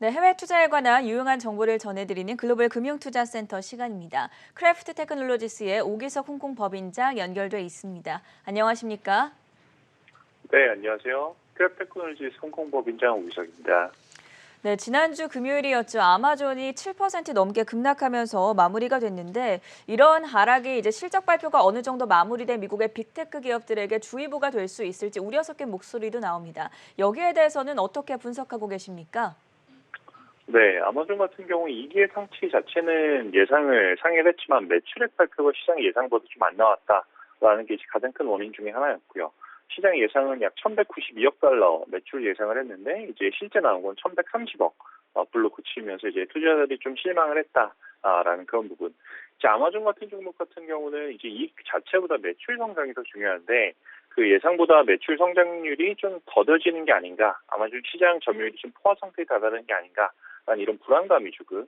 네, 해외 투자에 관한 유용한 정보를 전해드리는 글로벌 금융투자센터 시간입니다. 크래프트 테크놀로지스의 오기석 홍콩 법인장 연결돼 있습니다. 안녕하십니까? 네, 안녕하세요. 크랩테크놀로지 홍콩법인장 오기석입니다. 네, 지난주 금요일이었죠. 아마존이 7% 넘게 급락하면서 마무리가 됐는데 이런 하락이 이제 실적 발표가 어느 정도 마무리된 미국의 빅테크 기업들에게 주의보가 될 수 있을지 우려 섞인 목소리도 나옵니다. 여기에 대해서는 어떻게 분석하고 계십니까? 네, 아마존 같은 경우 이기의 상치 자체는 예상을 상회를 했지만 매출액 발표가 시장 예상보다 좀 안 나왔다라는 게 가장 큰 원인 중에 하나였고요. 시장 예상은 약 1,192억 달러 매출 예상을 했는데 이제 실제 나온 건 1,130억 불로 그치면서 이제 투자자들이 좀 실망을 했다라는 그런 부분. 이제 아마존 같은 종목 같은 경우는 이제 이익 자체보다 매출 성장이 더 중요한데 그 예상보다 매출 성장률이 좀 더뎌지는 게 아닌가, 아마존 시장 점유율이 좀 포화 상태에 다다르는 게 아닌가, 라는 이런 불안감이 조금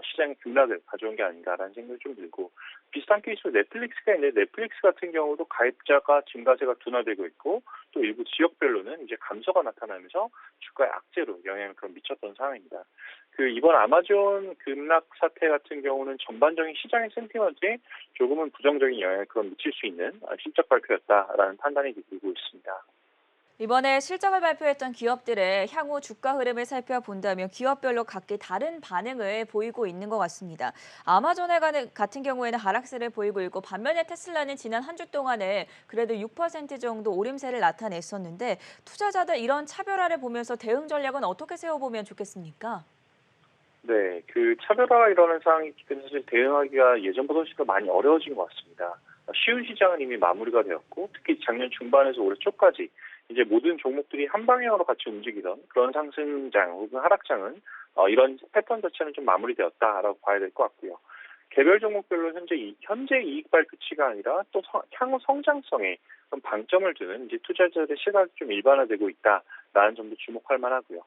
시장의 급락을 가져온 게 아닌가라는 생각이 좀 들고, 비슷한 케이스로 넷플릭스가 있는데 넷플릭스 같은 경우도 가입자가 증가세가 둔화되고 있고 또 일부 지역별로는 이제 감소가 나타나면서 주가의 악재로 영향을 그럼 미쳤던 상황입니다. 그 이번 아마존 급락 사태 같은 경우는 전반적인 시장의 센티먼트에 조금은 부정적인 영향을 그럼 미칠 수 있는 실적 발표였다라는 판단이 들고 있습니다. 이번에 실적을 발표했던 기업들의 향후 주가 흐름을 살펴본다면 기업별로 각기 다른 반응을 보이고 있는 것 같습니다. 같은 경우에는 하락세를 보이고 있고 반면에 테슬라는 지난 한 주 동안에 그래도 6% 정도 오름세를 나타냈었는데 투자자들 이런 차별화를 보면서 대응 전략은 어떻게 세워보면 좋겠습니까? 네, 그 차별화가 일어나는 상황이기 때문에 사실 대응하기가 예전보다 훨씬 더 많이 어려워진 것 같습니다. 쉬운 시장은 이미 마무리가 되었고 특히 작년 중반에서 올해 초까지 이제 모든 종목들이 한 방향으로 같이 움직이던 그런 상승장 혹은 하락장은 이런 패턴 자체는 좀 마무리되었다라고 봐야 될 것 같고요. 개별 종목별로 현재 이익 발표치가 아니라 또 향후 성장성에 좀 방점을 두는 이제 투자자들의 시각이 좀 일반화되고 있다라는 점도 주목할 만하고요.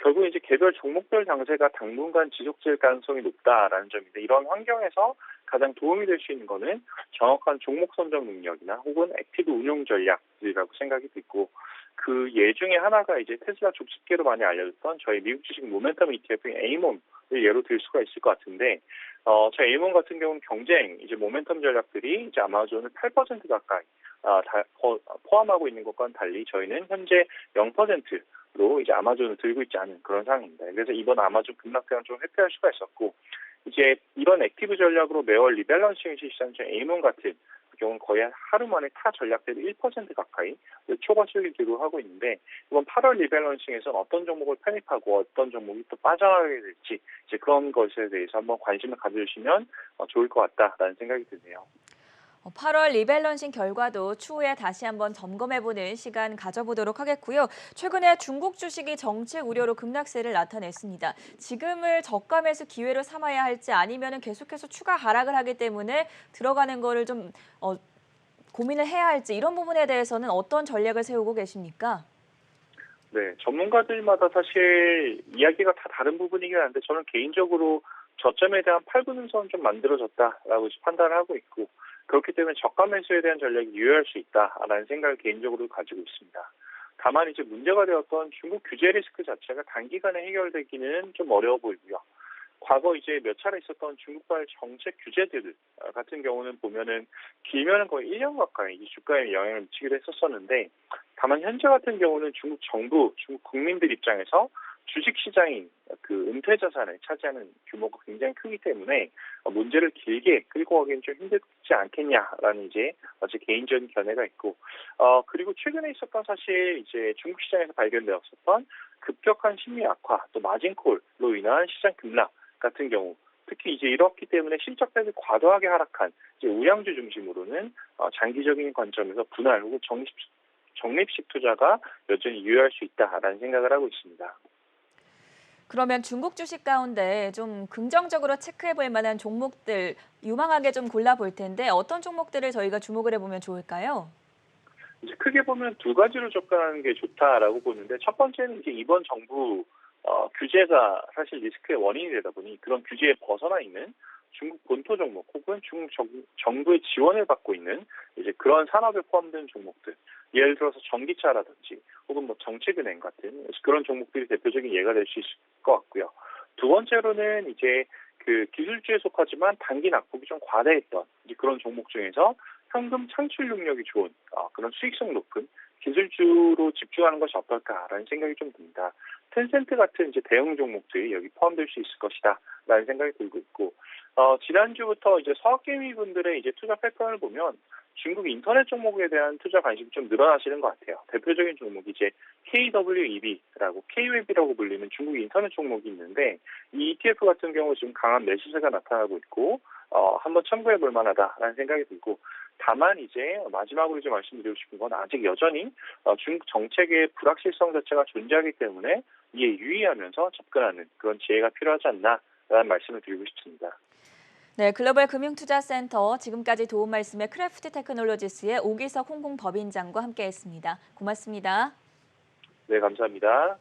결국 이제 개별 종목별 장세가 당분간 지속될 가능성이 높다라는 점인데, 이런 환경에서 가장 도움이 될 수 있는 거는 정확한 종목 선정 능력이나 혹은 액티브 운용 전략이라고 생각이 들고, 그 예 중에 하나가 이제 테슬라 족집게로 많이 알려졌던 저희 미국 주식 모멘텀 ETF인 에이몬을 예로 들 수가 있을 것 같은데, 저 에이몬 같은 경우는 경쟁 이제 모멘텀 전략들이 이제 아마존을 8% 가까이 포함하고 있는 것과는 달리 저희는 현재 0%로 이제 아마존을 들고 있지 않은 그런 상황입니다. 그래서 이번 아마존 급락세는 좀 회피할 수가 있었고, 이제 이런 액티브 전략으로 매월 리밸런싱을 실시하는 에이몬 같은 경우는 거의 하루 만에 타 전략대비 1% 가까이 초과 수익을 기록하고 있는데, 이번 8월 리밸런싱에서는 어떤 종목을 편입하고 어떤 종목이 또 빠져나가게 될지 이제 그런 것에 대해서 한번 관심을 가져주시면 좋을 것 같다라는 생각이 드네요. 8월 리밸런싱 결과도 추후에 다시 한번 점검해보는 시간 가져보도록 하겠고요. 최근에 중국 주식이 정책 우려로 급락세를 나타냈습니다. 지금을 저가 매수 기회로 삼아야 할지 아니면 계속해서 추가 하락을 하기 때문에 들어가는 거를 좀 고민을 해야 할지 이런 부분에 대해서는 어떤 전략을 세우고 계십니까? 네, 전문가들마다 사실 이야기가 다 다른 부분이긴 한데 저는 개인적으로 저점에 대한 팔분음선은 좀 만들어졌다라고 판단을 하고 있고, 그렇기 때문에 저가 매수에 대한 전략이 유효할 수 있다라는 생각을 개인적으로 가지고 있습니다. 다만 이제 문제가 되었던 중국 규제 리스크 자체가 단기간에 해결되기는 좀 어려워 보이고요. 과거 이제 몇 차례 있었던 중국발 정책 규제들 같은 경우는 보면은 길면은 거의 1년 가까이 이 주가에 영향을 미치기도 했었었는데, 다만 현재 같은 경우는 중국 정부, 중국 국민들 입장에서 주식 시장인 그 은퇴 자산을 차지하는 규모가 굉장히 크기 때문에 문제를 길게 끌고 가기는 좀 힘들지 않겠냐라는 이제 제 개인적인 견해가 있고, 그리고 최근에 있었던 사실 이제 중국 시장에서 발견되었었던 급격한 심리 악화 또 마진콜로 인한 시장 급락 같은 경우, 특히 이제 이렇기 때문에 실적 대비 과도하게 하락한 이제 우량주 중심으로는 장기적인 관점에서 분할 혹은 적립식 투자가 여전히 유효할 수 있다라는 생각을 하고 있습니다. 그러면 중국 주식 가운데 좀 긍정적으로 체크해 볼 만한 종목들 유망하게 좀 골라볼 텐데 어떤 종목들을 저희가 주목을 해보면 좋을까요? 이제 크게 보면 두 가지로 접근하는 게 좋다라고 보는데, 첫 번째는 이제 이번 정부 규제가 사실 리스크의 원인이 되다 보니 그런 규제에 벗어나 있는 중국 본토 종목 혹은 중국 정부의 지원을 받고 있는 이제 그런 산업에 포함된 종목들, 예를 들어서 전기차라든지 혹은 뭐 정책은행 같은 그런 종목들이 대표적인 예가 될 수 있을 것 같고요. 번째로는 이제 그 기술주에 속하지만 단기 낙폭이 좀 과다했던 이제 그런 종목 중에서 현금 창출 능력이 좋은 그런 수익성 높은 기술주로 집중하는 것이 어떨까라는 생각이 좀 듭니다. 텐센트 같은 이제 대형 종목들이 여기 포함될 수 있을 것이다라는 생각이 들고 있고 지난주부터 이제 서학개미 분들의 이제 투자 패턴을 보면 중국 인터넷 종목에 대한 투자 관심이 좀 늘어나시는 것 같아요. 대표적인 종목이 이제 KWEB라고 K웹이라고 불리는 중국 인터넷 종목이 있는데 이 ETF 같은 경우 지금 강한 매수세가 나타나고 있고 한번 참고해 볼 만하다라는 생각이 들고 다만 이제 마지막으로 좀 말씀드리고 싶은 건 아직 여전히 중국 정책의 불확실성 자체가 존재하기 때문에 이에 유의하면서 접근하는 그런 지혜가 필요하지 않나라는 말씀을 드리고 싶습니다. 네, 글로벌 금융투자센터 지금까지 도움 말씀에 크래프트 테크놀로지스의 오기석 홍콩법인장과 함께했습니다. 고맙습니다. 네, 감사합니다.